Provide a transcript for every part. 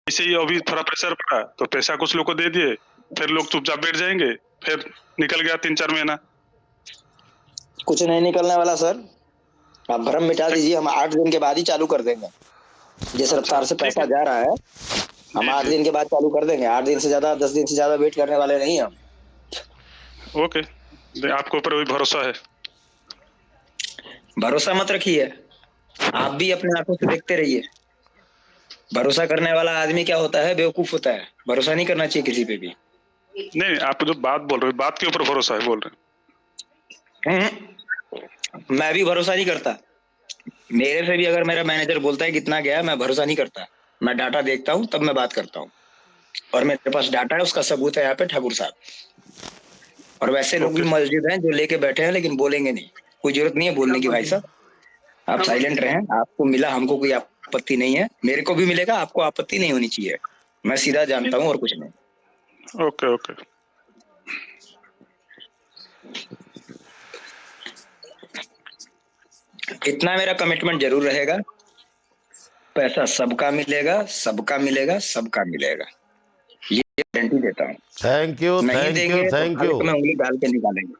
इसे ही अभी थोड़ा प्रेशर पड़ा तो पैसा कुछ लोग को दे दिए, फिर लोग चुपचाप बैठ जाएंगे, फिर निकल गया 3-4 महीना। कुछ नहीं निकलने वाला सर, आप भ्रम मिटा दीजिए, हम 8 दिन के बाद ही चालू कर देंगे। जिस रफ्तार से पैसा जा रहा है हम 8 दिन के बाद चालू कर देंगे। 8 दिन से ज्यादा 10 दिन से ज्यादा वेट करने वाले नहीं हम। ओके, आपके ऊपर भी भरोसा है। भरोसा मत रखिए, आप भी अपने आंखों से देखते रहिए। भरोसा करने वाला आदमी क्या होता है, बेवकूफ होता है। भरोसा नहीं करना चाहिए किसी पे भी। नहीं, आप जो बात बोल रहे हो, बात के ऊपर भरोसा है बोल रहे हैं? मैं भी भरोसा नहीं करता। मेरे से भी अगर मेरा मैनेजर बोलता है कितना गया, मैं भरोसा नहीं करता। मैं डाटा देखता हूँ तब मैं बात करता हूँ, और मेरे पास डाटा है, उसका सबूत है यहाँ पे ठाकुर साहब। और वैसे लोग भी मौजूद हैं जो लेके बैठे हैं लेकिन बोलेंगे नहीं। कोई जरूरत नहीं है बोलने की भाई साहब, आप साइलेंट रहें। आपको मिला, हमको कोई आपत्ति नहीं है। मेरे को भी मिलेगा, आपको आपत्ति नहीं होनी चाहिए। मैं सीधा जानता हूँ और कुछ नहीं। Okay okay. इतना मेरा कमिटमेंट जरूर रहेगा, पैसा सबका मिलेगा, सबका मिलेगा, सबका मिलेगा, ये गारंटी देता हूँ। थैंक यू, नहीं देंगे तो थैंक यू। में उंगली डाल के निकालेंगे।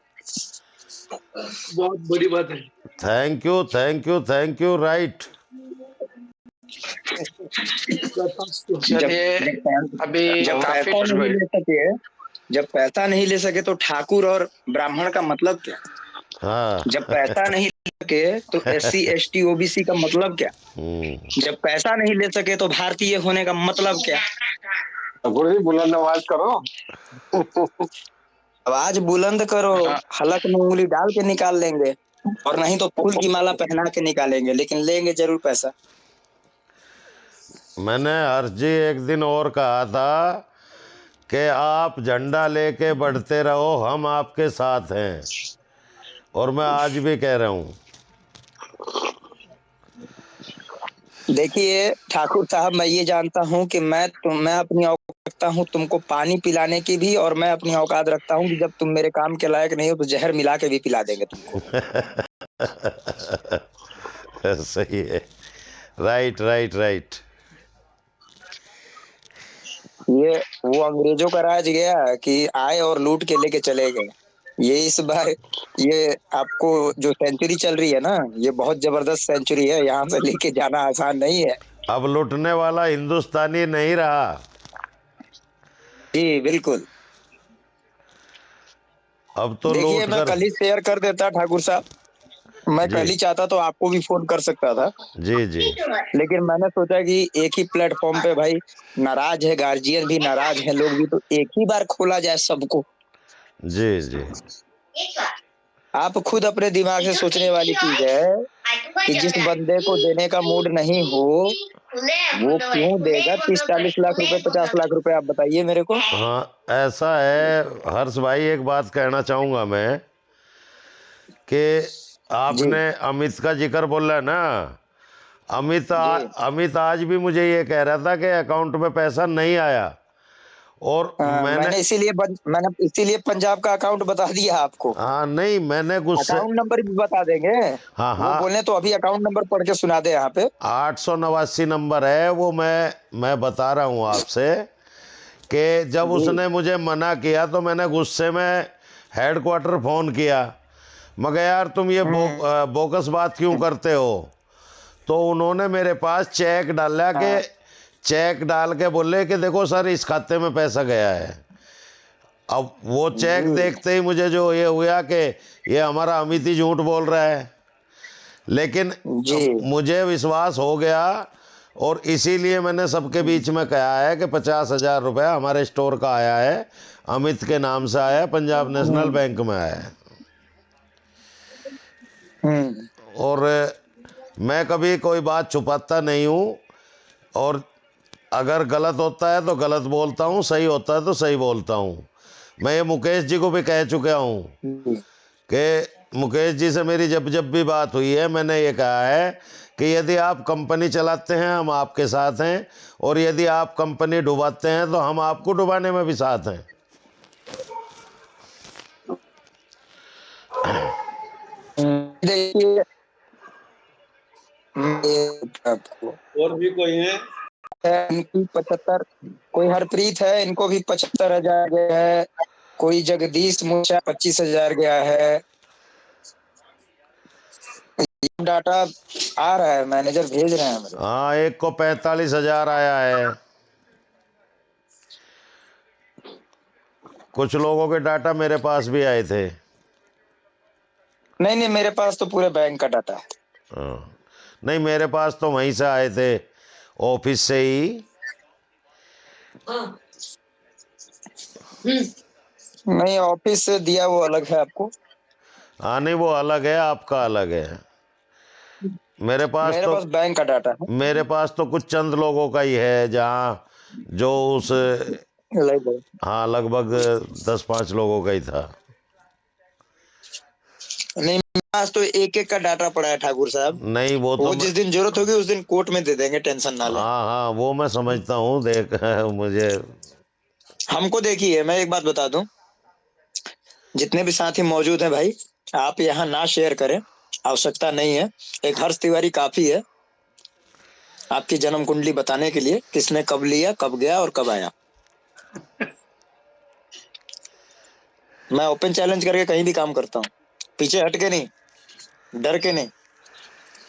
बहुत बड़ी बात है। Thank you. राइट। अभी जब पैसा नहीं ले सके तो ठाकुर और ब्राह्मण का मतलब क्या? हाँ। जब पैसा नहीं ले सके तो SC ST OBC का मतलब क्या? जब पैसा नहीं ले सके तो भारतीय होने का मतलब क्या? बुलंद आवाज करो। आवाज बुलंद करो, हलक में उंगली डाल के निकाल लेंगे, और नहीं तो फूल की माला पहना के निकालेंगे, लेकिन लेंगे जरूर पैसा। मैंने हर्ष जी एक दिन और कहा था कि आप झंडा लेके बढ़ते रहो, हम आपके साथ हैं, और मैं आज भी कह रहा हूँ। देखिए ठाकुर साहब, मैं ये जानता हूँ कि मैं अपनी औकात रखता हूँ तुमको पानी पिलाने की भी, और मैं अपनी औकात रखता हूँ कि जब तुम मेरे काम के लायक नहीं हो तो जहर मिला के भी पिला देंगे तुमको। सही है। राइट। ये वो अंग्रेजों का राज गया कि आए और लूट के लेके चले गए। ये इस बार ये आपको जो सेंचुरी चल रही है ना, ये बहुत जबरदस्त सेंचुरी है, यहाँ से लेके जाना आसान नहीं है। अब लूटने वाला हिंदुस्तानी नहीं रहा। जी बिल्कुल। अब तो देखिए मैं कल ही शेयर कर देता ठाकुर साहब, मैं कल ही चाहता तो आपको भी फोन कर सकता था। जी। लेकिन मैंने सोचा कि एक ही प्लेटफॉर्म पे भाई नाराज है, गार्जियन भी नाराज है, लोग भी, तो एक ही बार खोला जाए सबको। जी। आप खुद अपने दिमाग से सोचने वाली चीज है कि जिस बंदे को देने का मूड नहीं हो वो क्यों देगा 30-40 लाख रुपए, 50 लाख रुपए? आप बताइए मेरे को। हाँ, ऐसा है हर्ष भाई, एक बात कहना चाहूँगा मैं कि आपने अमित का जिक्र बोला ना, अमित आज भी मुझे ये कह रहा था कि अकाउंट में पैसा नहीं आया, और मैंने इसीलिए पंजाब का अकाउंट बता दिया आपको। हाँ, नहीं, मैंने गुस्से, अकाउंट नंबर भी बता देंगे। हाँ वो बोले तो अभी अकाउंट नंबर पढ़ के सुना दे यहाँ पे। 889 नंबर है वो, मैं बता रहा हूँ आपसे कि जब उसने मुझे मना किया तो मैंने गुस्से में हेडक्वार्टर फ़ोन किया, मगर यार तुम ये बोकस बात क्यों करते हो? तो उन्होंने मेरे पास चेक डाल के बोले कि देखो सर, इस खाते में पैसा गया है। अब वो चेक देखते ही मुझे जो ये हुआ कि ये हमारा अमित ही झूठ बोल रहा है, लेकिन मुझे विश्वास हो गया, और इसीलिए मैंने सबके बीच में कहा है कि 50,000 रुपया हमारे स्टोर का आया है, अमित के नाम से आया है, पंजाब नेशनल बैंक में आया है। और मैं कभी कोई बात छुपाता नहीं हूँ, और अगर गलत होता है तो गलत बोलता हूँ, सही होता है तो सही बोलता हूँ। मैं ये मुकेश जी को भी कह चुका हूँ कि मुकेश जी से मेरी जब भी बात हुई है, मैंने ये कहा है कि यदि आप कंपनी चलाते हैं हम आपके साथ हैं, और यदि आप कंपनी डुबाते हैं तो हम आपको डुबाने में भी साथ हैं। देखिए और भी कोई है? है, इनकी 75, कोई हरप्रीत है, इनको भी 75,000 गया है। कोई जगदीश मुचा 25,000 गया है। डाटा आ रहा है, मैनेजर भेज रहे हैं मेरे। हाँ, एक को 45,000 आया है। कुछ लोगों के डाटा मेरे पास भी आए थे। नहीं, मेरे पास तो पूरे बैंक का डाटा है। हाँ, नहीं, मेरे पास तो वहीं से आए थे, ऑफिस से ही। नहीं, ऑफिस से दिया वो अलग है आपको। हाँ, नहीं, वो अलग है, आपका अलग है। मेरे पास बैंक का डाटा है। मेरे पास तो कुछ चंद लोगों का ही है, जहाँ जो उस लगभग हाँ, लगभग 10-5 लोगों का ही था। नहीं, मेरे पास तो एक का डाटा पड़ा है ठाकुर साहब। नहीं, वो तो जिस दिन जरूरत होगी उस दिन कोर्ट में दे देंगे, टेंशन ना लें। हाँ, वो मैं समझता हूँ, देख मुझे। हमको देखिए, मैं एक बात बता दूं, जितने भी साथी मौजूद हैं भाई, आप यहाँ ना शेयर करें, आवश्यकता नहीं है। एक हर्ष तिवारी काफी है आपकी जन्म कुंडली बताने के लिए, किसने कब लिया, कब गया और कब आया। मैं ओपन चैलेंज करके कहीं भी काम करता हूँ, पीछे हट के नहीं, डर के नहीं।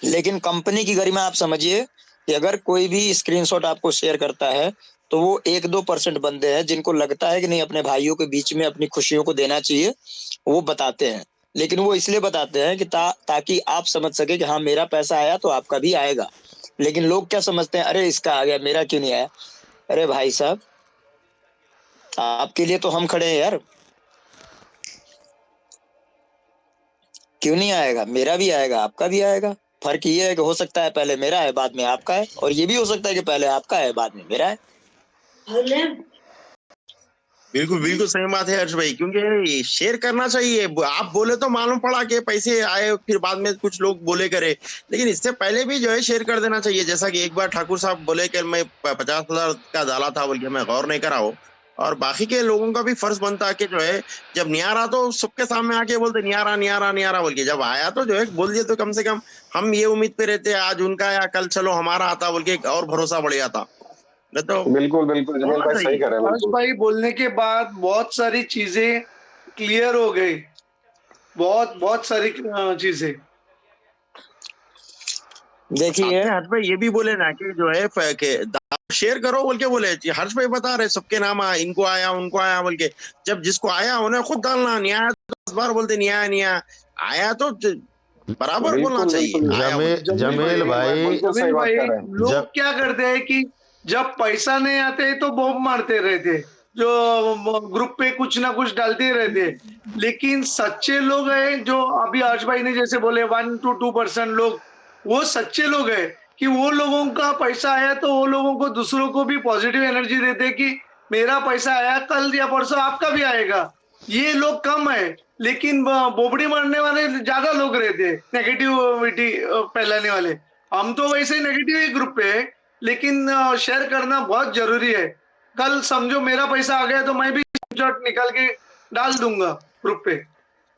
लेकिन कंपनी की गरिमा आप समझिए कि अगर कोई भी स्क्रीनशॉट आपको शेयर करता है तो वो 1-2% बंदे हैं जिनको लगता है कि नहीं, अपने भाइयों के बीच में अपनी खुशियों को देना चाहिए, वो बताते हैं। लेकिन वो इसलिए बताते हैं कि ताकि आप समझ सके कि हाँ, मेरा पैसा आया तो आपका भी आएगा। लेकिन लोग क्या समझते हैं, अरे इसका आ गया, मेरा क्यों नहीं आया। अरे भाई साहब, आपके लिए तो हम खड़े हैं यार। क्यों नहीं आएगा, मेरा भी आएगा, आपका भी आएगा। फर्क ये है कि हो सकता है पहले मेरा है, बाद में आपका है, और ये भी हो सकता है कि पहले आपका है, बाद में मेरा है। बिल्कुल बिल्कुल सही बात है हर्ष भाई, क्योंकि शेयर करना चाहिए। आप बोले तो मालूम पड़ा कि पैसे आए, फिर बाद में कुछ लोग बोले करे, लेकिन इससे पहले भी जो है शेयर कर देना चाहिए। जैसा कि एक बार ठाकुर साहब बोले कि मैं 50,000 का डाला था बोल के, मैं गौर नहीं करा हो, और बाकी के लोगों का भी फर्ज बनता है कि जो है जब नहीं आ रहा तो सबके सामने आके बोलते नहीं आ रहा, नहीं आ रहा, नहीं आ रहा बोल के। जब आया तो जो है बोल दिए, तो कम से कम हम ये उम्मीद पे रहते, आज उनका या कल चलो हमारा आता बोल के, और भरोसा बढ़ जाता। तो बिल्कुल बिल्कुल जमील भाई सही कह रहे हैं। हर्ष भाई बोलने के बाद बहुत सारी चीजें क्लियर हो गई, बहुत बहुत सारी चीजें। देखिए हर्ष भाई ये भी बोले ना कि जो है शेयर करो बोल के बोले। हर्ष भाई बता रहे सबके नाम इनको आया उनको आया बोल के। जब जिसको आया उन्हें खुद डालना, नहीं आया तो 10 बार बोलते नहीं आया, नहीं आया। आया तो बराबर बोलना चाहिए। जमील भाई, लोग क्या करते हैं कि जब पैसा नहीं आते तो बॉम्ब मारते रहते, जो ग्रुप पे कुछ ना कुछ डालते रहते। लेकिन सच्चे लोग हैं, जो अभी हर्ष भाई ने जैसे बोले 1-2% लोग, वो सच्चे लोग हैं कि वो लोगों का पैसा आया तो वो लोगों को, दूसरों को भी पॉजिटिव एनर्जी देते कि मेरा पैसा आया, कल या परसों आपका भी आएगा। ये लोग कम है, लेकिन बोबड़ी मारने वाले ज्यादा लोग रहते हैं, नेगेटिविटी फैलाने वाले। हम तो वैसे नेगेटिव ही ग्रुप पे है, लेकिन शेयर करना बहुत जरूरी है। कल समझो मेरा पैसा आ गया तो मैं भी स्क्रीनशॉट निकाल के डाल दूंगा ग्रुप पे,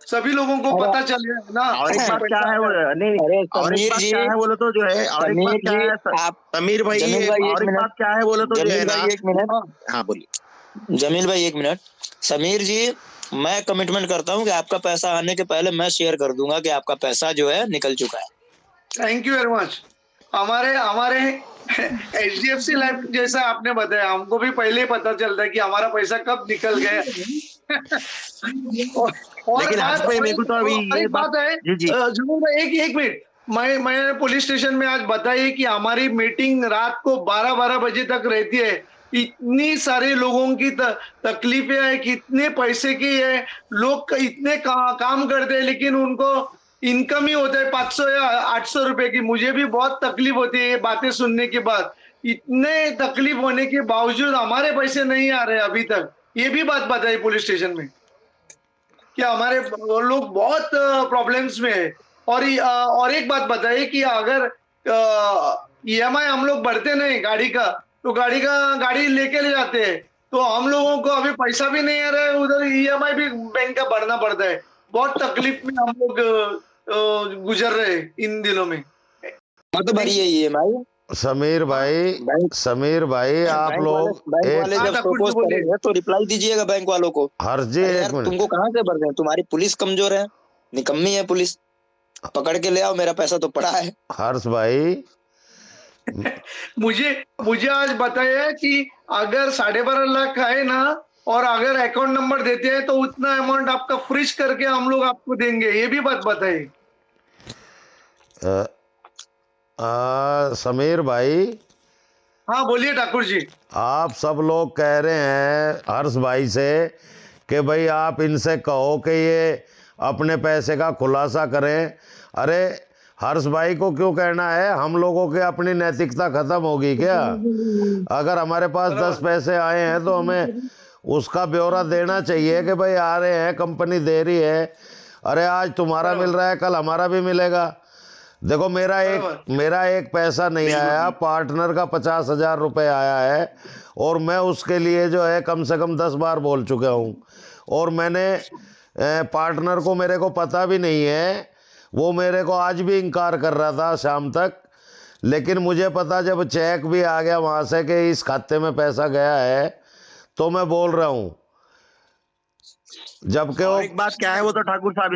सभी लोगों को पता चले ना। और एक बात क्या है, नहीं, और एक बात क्या है बोले तो जो है, और एक बात क्या है समीर भाई, और एक बात क्या है बोले तो जो है ना। एक मिनट, हाँ बोलिए जमील भाई, 1 मिनट। समीर जी, मैं कमिटमेंट करता हूँ कि आपका पैसा आने के पहले मैं शेयर कर दूंगा कि आपका पैसा जो है निकल चुका है। Thank you very much. हमारे HDFC लाइफ जैसा आपने बताया, हमको भी पहले ही पता चलता है कि हमारा पैसा कब निकल गया। और लेकिन हर्ष भाई मेरे को तो अभी ये बात है, जरूर भाई, एक मिनट। मैंने पुलिस स्टेशन में आज बताई कि हमारी मीटिंग रात को 12 बजे तक रहती है। इतनी सारे लोगों की तकलीफें है, कितने पैसे की है, लोग इतने काम करते हैं, लेकिन उनको इनकम ही होता है 500 या 800 रुपए की। मुझे भी बहुत तकलीफ होती है ये बातें सुनने के बाद। इतने तकलीफ होने के बावजूद हमारे पैसे नहीं आ रहे अभी तक। ये भी बात बताई पुलिस स्टेशन में कि हमारे लोग बहुत प्रॉब्लम्स में है। और एक बात बताइए कि अगर EMI हम लोग भरते नहीं गाड़ी का, तो गाड़ी लेके ले जाते हैं, तो हम लोगों को अभी पैसा भी नहीं आ रहा है, उधर EMI भी बैंक का भरना पड़ता है। बहुत तकलीफ में हम लोग गुजर रहे हैं इन दिनों में। मत भरिए EMI, समीर भाई आप लोग बैंक एक वाले हाँ, जब ठाकुर जी प्रपोज बोलिए। करेंगे तो रिप्लाई दीजिएगा बैंक वालों को। हर्ष जी अरे एक यार मिनट, तुमको कहाँ से भर दें, तुम्हारी पुलिस कमजोर है, निकम्मी है पुलिस, पकड़ के ले आओ, मेरा पैसा तो पड़ा है। हर्ष भाई मुझे आज बताया कि अगर 12.5 लाख आए ना और अगर अकाउंट नंबर देते हैं तो उतना अमाउंट आपका फ्रीज करके हम लोग आपको देंगे, ये भी बात बताइए। समीर भाई हाँ बोलिए ठाकुर जी। आप सब लोग कह रहे हैं हर्ष भाई से कि भाई आप इनसे कहो कि ये अपने पैसे का खुलासा करें। अरे हर्ष भाई को क्यों कहना है, हम लोगों की अपनी नैतिकता खत्म होगी क्या? अगर हमारे पास 10 पैसे आए हैं तो हमें उसका ब्यौरा देना चाहिए कि भाई आ रहे हैं, कंपनी दे रही है। अरे आज तुम्हारा मिल रहा है, कल हमारा भी मिलेगा। देखो मेरा एक पैसा नहीं आया, पार्टनर का 50,000 रुपये आया है और मैं उसके लिए जो है कम से कम 10 बार बोल चुका हूँ। और मैंने पार्टनर को, मेरे को पता भी नहीं है, वो मेरे को आज भी इनकार कर रहा था शाम तक। लेकिन मुझे पता जब चेक भी आ गया वहाँ से कि इस खाते में पैसा गया है तो मैं बोल रहा हूँ। जबकि और वो एक बात क्या है वो तो ठाकुर साहब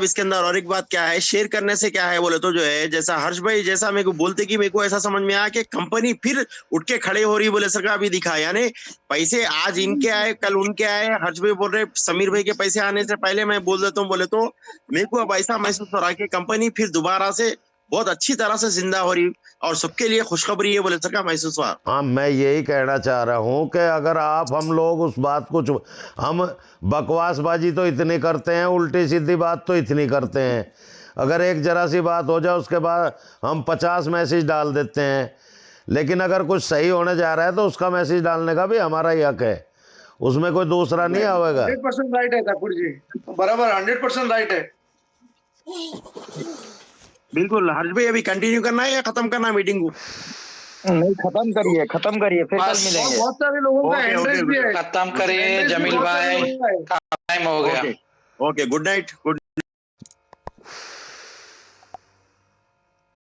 इसके अंदर और एक बात क्या है, शेयर करने से क्या है बोले तो जो है, जैसा हर्ष भाई जैसा मेरे को बोलते कि मेरे को ऐसा समझ में आया कि कंपनी फिर उठ के खड़े हो रही बोले सरकार अभी दिखा, यानी पैसे आज इनके आए कल उनके आए। हर्ष भाई बोल रहे समीर भाई के पैसे आने से पहले मैं बोल देता हूँ बोले तो मेरे को अब ऐसा महसूस हो रहा है कि कंपनी फिर दोबारा से बहुत अच्छी तरह से जिंदा हो रही और सबके लिए खुशखबरी है बोले सरकार महसूस हुआ। हाँ, मैं यही कहना चाह रहा हूँ कि अगर हम लोग उस बात को हम बकवासबाजी तो इतनी करते हैं, उल्टी सीधी बात तो इतनी करते हैं। अगर एक जरा सी बात हो जाए उसके बाद हम 50 मैसेज डाल देते हैं। लेकिन अगर कुछ सही होने जा रहा है तो उसका मैसेज डालने का भी हमारा ही हक है, उसमें कोई दूसरा नहीं आवेगा। 100% राइट है ठाकुर जी, बराबर 100% राइट है। बिल्कुल हर्ष भाई, अभी कंटिन्यू करना है या खत्म करना है मीटिंग को? नहीं खत्म करिए फिर कल मिलेंगे। बहुत सारे लोगों का ओके, एड्रेस भी है। ओके, खत्म करिए जमील भाई, टाइम हो गया। Okay good night.